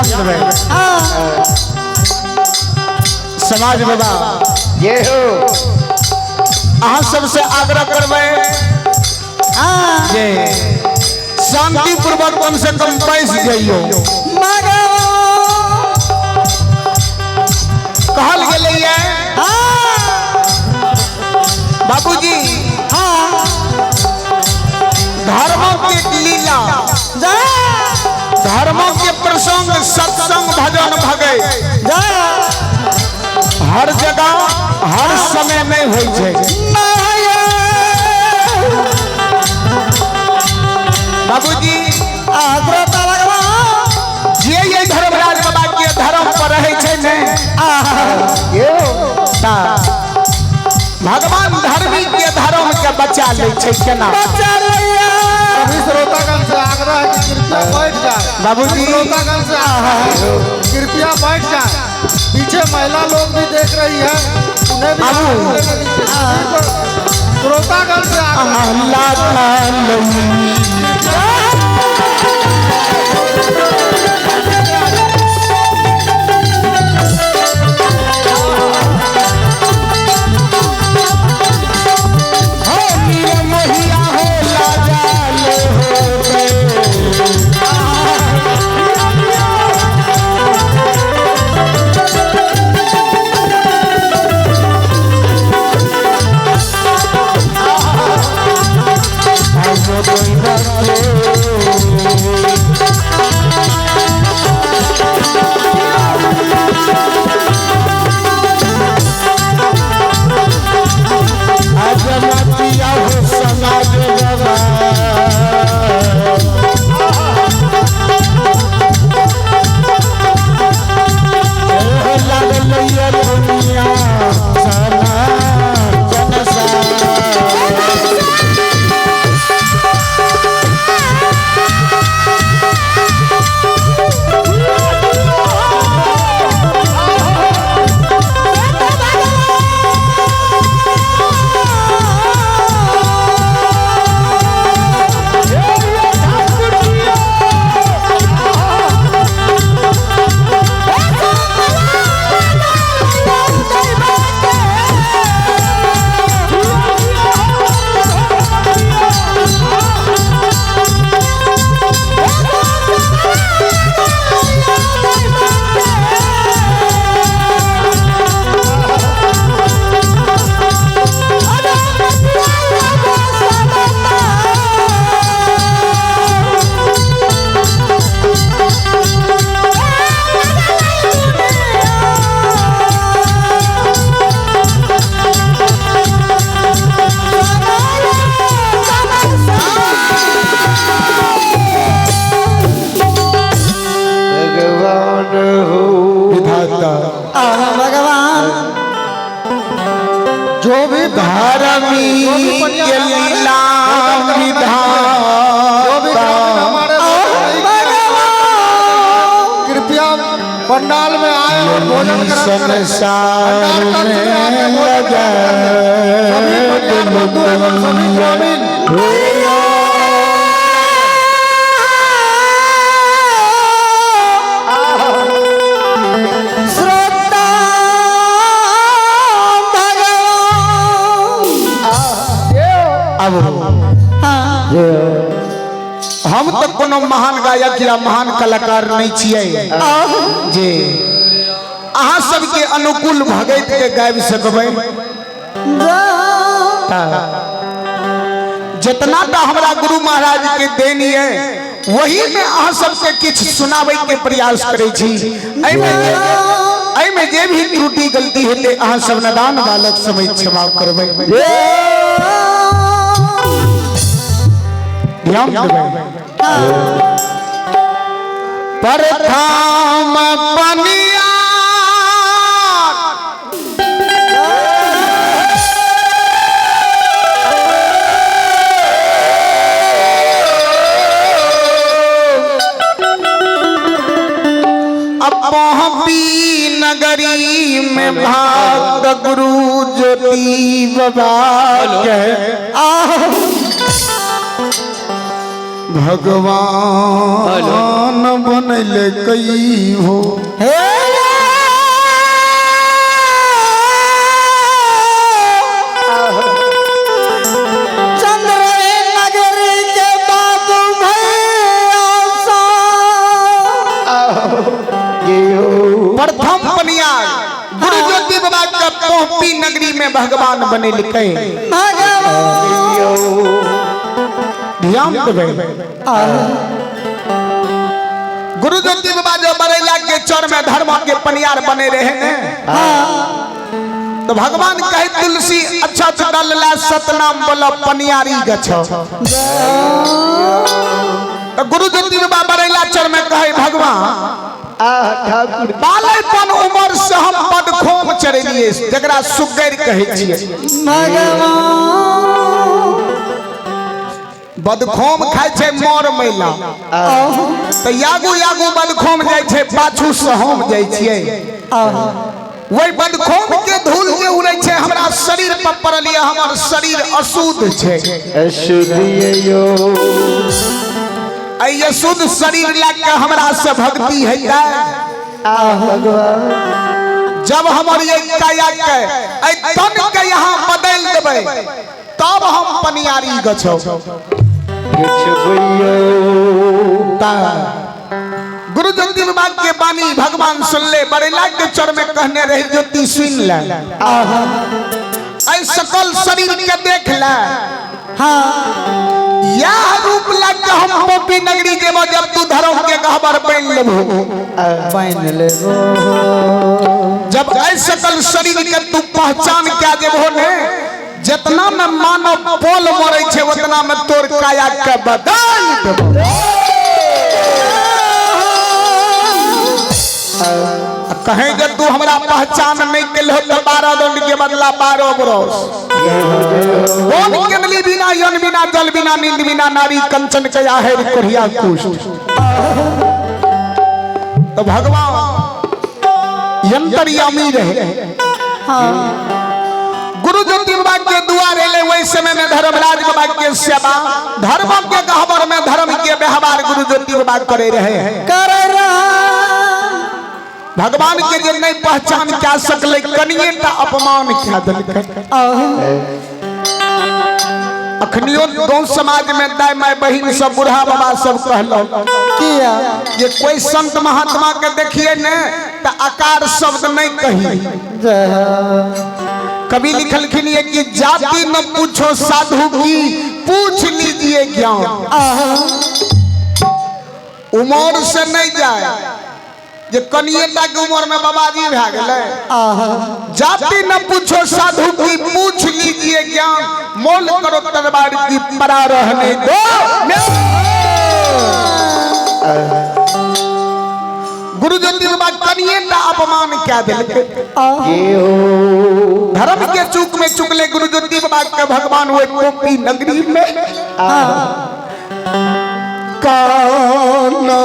ध्यान देवे समाज बाबा ये हो अहाँ सबसे आग्रह करबे जे शांति पूर्वक कम से कम बैस जाइयो। कहल गेलै बाबूजी धर्मों के लीला धर्मों के प्रसंग सत्संग भजन भगे हर जगह हर समय में होइ छै। बाबूजी जे ये धर्मराज बाबा के धर्म पर रहे छै ने भगवान धर्मी के धर्म के बचा ले छै केना। सभी श्रोतागण से आग्रह है कि कृपया बैठ जाए। बाबूजी श्रोतागण से कृपया बैठ जाए। पीछे महिला लोग भी देख रही है उन्हें भी श्रोतागण से भगवान जो भी धर्मी के लीला कृपया पंडाल में आए और भोजन संसार में लगा सभी शामिल हम तो कोनो महान गायक या महान कलाकार नहीं छिए जे अहाँ सबके अनुकूल भगत के गाबि सकबै। जितना तो हमारा गुरु महाराज के देन है वही में अहाँ सबके किछ सुनाबै के प्रयास करै छी। एहिमे जे भी त्रुटि गलती हेतै अहाँ सब नदान बालक समय क्षमा करबै। ध्यान देबै प्रथम पनिया अब नगरी में भाग गुरु ज्योति बाबा के भगवान बनले कई हो प्रथम पनियार गुरु ज्योति बाबा का पोहपी नगरी में भगवान बने लिखे ध्यान देवे। गुरु ज्योति बाबा जो बरेला के चौर में धर्म के पनियार बने रहे हैं तो भगवान कहे तुलसी अच्छा चुटला सतनाम बोलो पनियारी गछो। तो गुरु ज्योति बाबा बरेला चौर में कहे भगवान बालपन उम्र से हम बदखोम चढ़लिए जकरा सुगैर कहे छिए बदखोम खाय छे मोर मैला तो यागू यागू बदखोम जाय छे पाछू से हम जाय छिए वही बदखोम के धूल जे उड़े छे हमरा शरीर पर पड़लिए हमर शरीर अशुद्ध छे ये शुद्ध शरीर लेके हमरा से भक्ति है जब हमर ये काया के तन के यहाँ बदल देबै तब हम पनियारी गछो। गुरु ज्योति बाबा के बानी भगवान सुनले बरेला के चर में कहने रहे ज्योति सुन ले ऐ सकल शरीर के देख ले या रूप लग हम पोपी नगरी जेबो जब तू धर्म के गहबर बन लेबो जब ऐसे सकल शरीर के तू पहचान क्या जेबो ने जितना में मानव पोल मरे छे उतना में तोर काया के बदल देबो। कहें जे तू हमरा पहचान नहीं केल हो तो 12 दंड के बदला 12 बरस कौन केनली बिना यन बिना जल बिना नींद बिना नारी कंचन के आहे कोढ़िया कुश। तो भगवान यंतरयामी रहे गुरु ज्योति बाबा के दुआरे ले वही समय में धर्मराज बाबा के सेवा धर्म के गहबर में धर्म के व्यवहार गुरु ज्योति बाबा करे रहे भगवान के जे नहीं पहचान क्या सकले कनिएटा अपमान क्या दिलके अखनियो गांव समाज में दाई माय बहिन सब बूढ़ा बाबा सब कहलो किया ये कोई संत महात्मा के देखिए ने तो आकार शब्द नहीं कही कभी लिखलखिन ये कि जाति न पूछो साधु की पूछ लीजिए ज्ञान उम्र से नहीं जाए जे कनिएटा के उम्र में बाबाजी भा गेले जाति न पूछो साधु की पूछ लीजिए ज्ञान मोल करो तलवार की परा रहने दो। गुरु ज्योति बाबा कनिएटा अपमान क्या दिलके धर्म के चूक में चुकले गुरु ज्योति बाबा के भगवान हुए पोपी नगरी में काना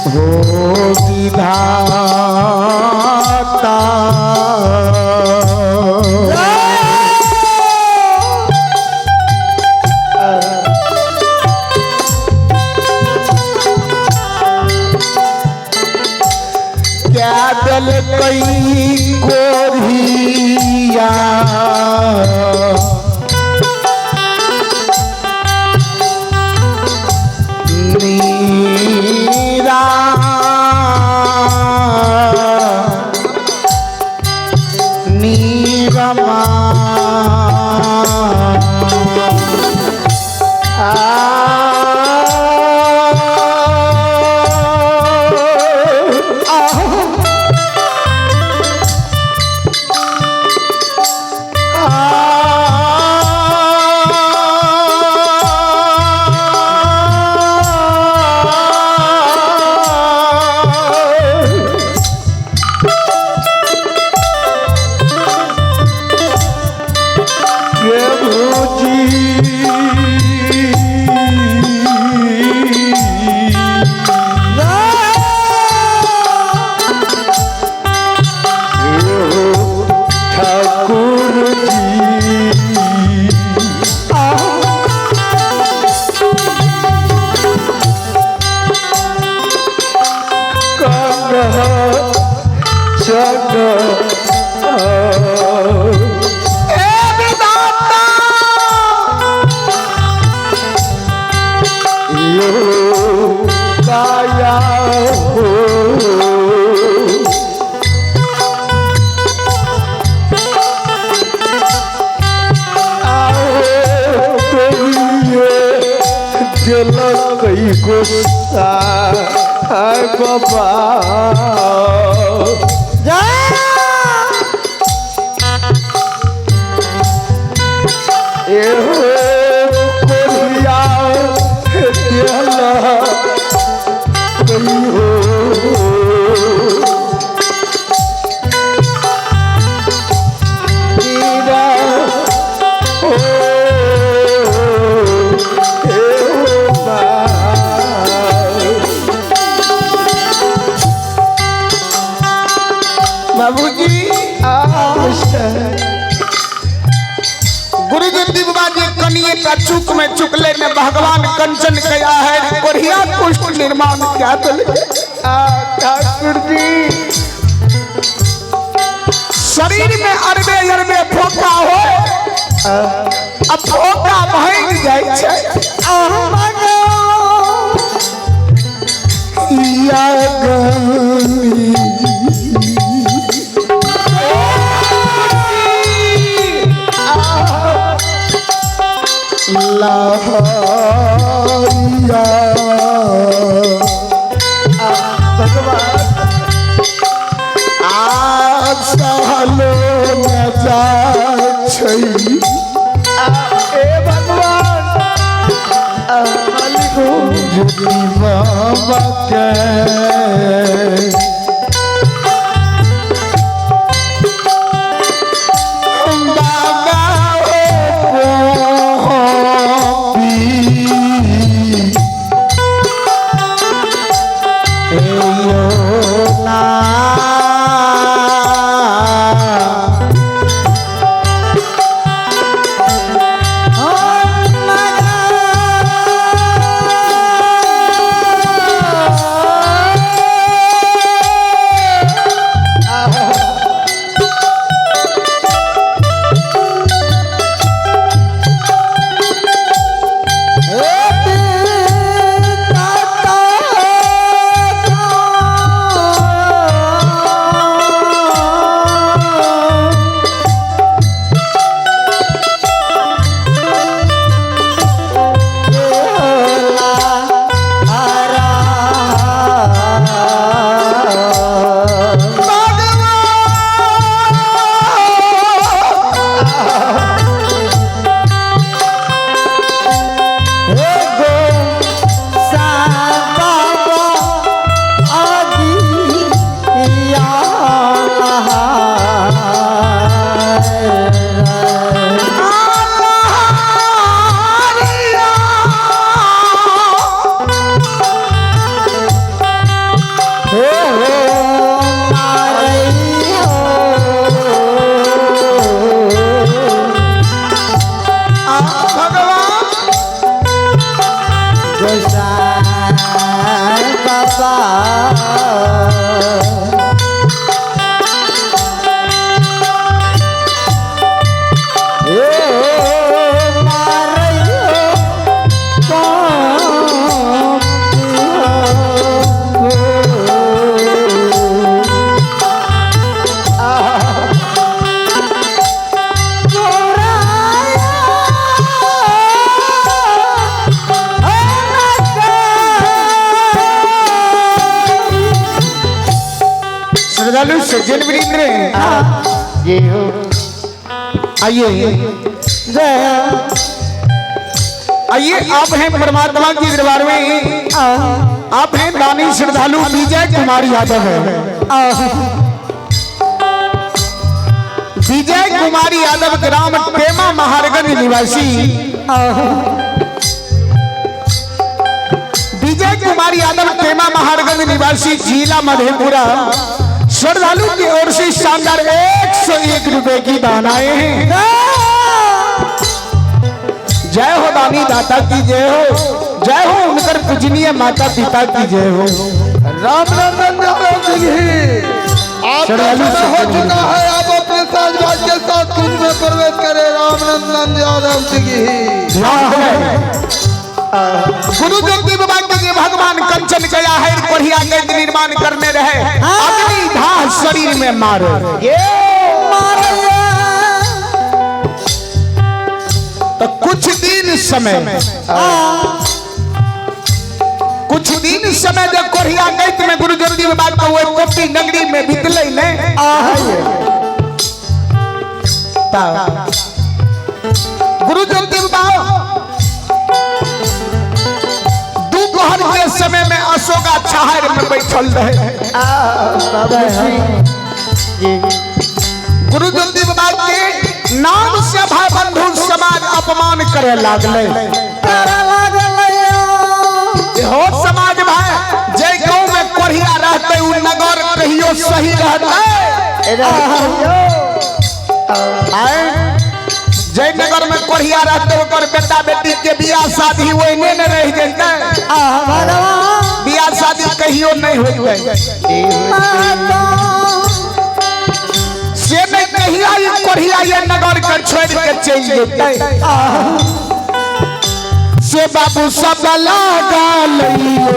हो विधाता क्या दल कई कोरिया कई गुस्सा है बाबा कोरिया दिला कई हो बाबूजी गुरुजी दिगवा जी कनिए का चूक में चुकले में भगवान कंचन कया है कोरिया कुष्ठ निर्माण क्या ठाकुर जी शरीर में अरबे अरबे फोका हो अब फोका भांग जाय छै या गमी लाहौरिया भगवान आज सहलो न जाय छै ए भगवान मालिक जुदी बाबा के सज्जन वृंद आइए आइए आप हैं परमात्मा के दरबार में आप हैं दानी श्रद्धालु विजय कुमार यादव है विजय कुमार यादव ग्राम टेमा महारगंज निवासी विजय कुमार यादव टेमा महारगंज निवासी जिला मधेपुरा श्रद्धालु की ओर से शानदार 101 रुपए की दान आए हैं। जय हो दानी दाता की जय हो, जय हो उनकर पूजनीय माता पिता की जय हो। रामनंदन यादव जी श्रद्धालु हो चुका है, आप अपने साजबाज के साथ कुछ में प्रवेश करें। रामनंदन यादव जी गुरु देव बाबा के भगवान कंचन गया है बढ़िया गंज निर्माण करने रहे अग्नि धाह शरीर में मारो तो कुछ दिन समय कुछ दिन समय जब कोरिया गैत में गुरु जल्दी में बात हुए कोपी नगरी में बितले ने गुरु जल्दी में दोपहर के समय में अशोका छाहर में बैठल रहे गुरु जल्दी बाबा के नाम से भाई बंधु समाज अपमान करे लागले हो समाज भाई जय गांव में कोरिया रहते उ नगर कहियो सही रहते जय नगर में कोरिया रहते ओकर बेटा बेटी के बियाह शादी ओइने न रह जइते बियाह शादी कहियो नहीं होइते से नहीं कहिया ये कोरिया ये नगर के छोड़ के चल जइते से बाबू सब लगा लइयो